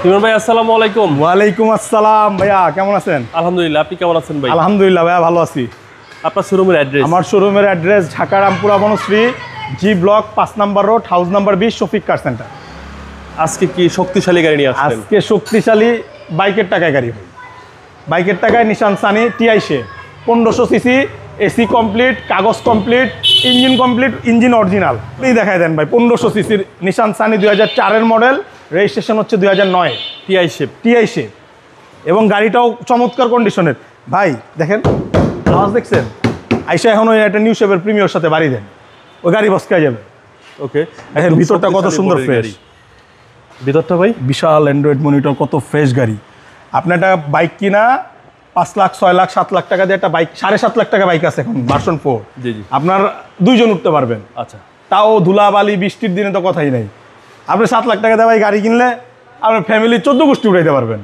ইমরান ভাই আসসালামু আলাইকুম। ওয়ালাইকুম আসসালাম ভাইয়া, কেমন আছেন? আলহামদুলিল্লাহ, আপনি কেমন আছেন ভাই? আলহামদুলিল্লাহ ভাইয়া, ভালো আছি। আপনার শোরুমের অ্যাড্রেস? আমার শোরুমের address Dhaka Rampura Banasree, G block 5 নম্বর road, house number 20, Shafiq car centre. আজকে কি শক্তিশালী গাড়ি নিয়ে আসছেন? আজকে শক্তিশালী বাইকের টাকায় গাড়ি ভাই। বাইকের টাকায় নিশান সানি টিআই সে 1500 সিসি, এসি কমপ্লিট, কাগজ complete, engine complete, engine original. এই দেখায় দেন ভাই, 1500 সিসির নিশান সানি 2004-এর মডেল, রেজিস্ট্রেশন হচ্ছে 2009 টিআই শেপ। টিআই শেপ, এবং গাড়িটাও চমৎকার কন্ডিশনের ভাই। দেখেন আওয়াজ দেখছেন? আইসা এখন ওই একটা নিউ শেপের প্রিমিয়র সাথে বাড়ি দেন, ওই গাড়ি বসকায় যাবে। ওকে, দেখেন ভিতরটা কত সুন্দর ফ্রেশ। ভিতরটা ভাই বিশাল অ্যান্ড্রয়েড মনিটর, কত ফ্রেশ গাড়ি। আপনি একটা বাইক কিনা 5 লাখ 6 লাখ 7 লাখ টাকা দিয়ে একটা বাইক, 7.5 লাখ টাকা বাইক আছে এখন ভার্সন 4। জি জি, আপনার 2 জন উঠতে পারবেন। আচ্ছা, তাও ধুলাবালি বৃষ্টির দিনে তো কথাই নাই। আপনি 7 লাখ টাকা দিয়ে ভাই গাড়ি কিনলে আপনার ফ্যামিলির 14 গোষ্ঠী উঠাইতে পারবেন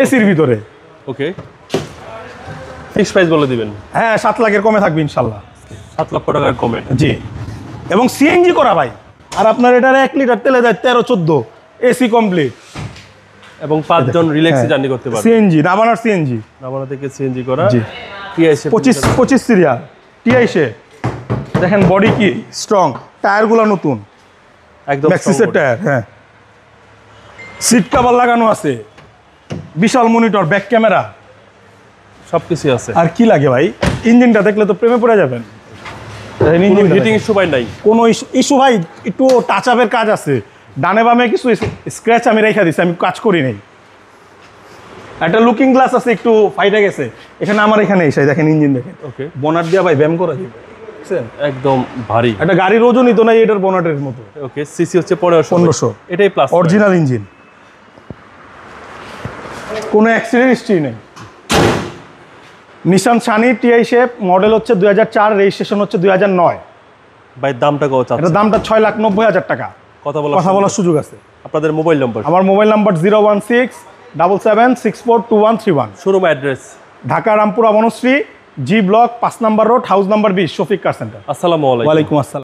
এসির ভিতরে। ওকে, ফিক্স প্রাইস বলে দিবেন। হ্যাঁ, 7 লাখের কমে থাকবে ইনশাল্লাহ। 7 লক্ষ টাকার কমে? জি, এবং সিএনজি করা ভাই। আর আপনার এটার 1 লিটার তেলে যায় 13-14, এসি কমপ্লিট, এবং 5 জন রিল্যাক্সে জার্নি করতে পারবে। সিএনজি, নাবানার সিএনজি, নামানা থেকে সিএনজি করা। জি, টিআই শেপ 25 সিরিয়াল টিআই সে। দেখেন বডি কি স্ট্রং, টায়ারগুলো নতুন, একদম ম্যাক্সিসের টায়ার। হ্যাঁ, সিট কভার লাগানো আছে, বিশাল মনিটর, ব্যাক ক্যামেরা, সবকিছু আছে। আর কি লাগে ভাই? ইঞ্জিনটা দেখলে তো প্রেমে পড়ে যাবেন। কোনো হিটিং ইস্যু ভাই নাই? কোনো ইস্যু ভাই, একটু টাচ আপের কাজ আছে, ডানে বামে কিছু স্ক্র্যাচ আমি রেখে দিচ্ছি, আমি কাজ করি নাই। একটা লুকিং গ্লাস আছে, একটু ফাইটে গেছে এখানে, আমার এখানে এসে দেখেন ইঞ্জিন দেখেন। ওকে, বোনাট দিয়া ভাই ব্যায়াম করা যাবে, বুঝছেন? একদম ভারী একটা গাড়ির ওজনই তো নাই এটার বোনাটের মতো। ওকে, সিসি হচ্ছে 1500। এটাই প্লাস, অরিজিনাল ইঞ্জিন, কোনো অ্যাক্সিডেন্ট হিস্ট্রি নেই। নিশান সানি টিআই শেপ, মডেল হচ্ছে 2004, রেজিস্ট্রেশন হচ্ছে 2009। ভাই দামটা কত চাচ্ছেন? এটার দামটা 6,90,000 টাকা। কথা বলার সুযোগ আছে। আপনাদের মোবাইল নম্বর? আমার mobile number 016-77642131। Showroom address? Dhaka Rampura Banasree, G block 5 নম্বর road, house number 20, Shafiq car centre. আসসালামু আলাইকুম। ওয়ালাইকুম আসসালাম।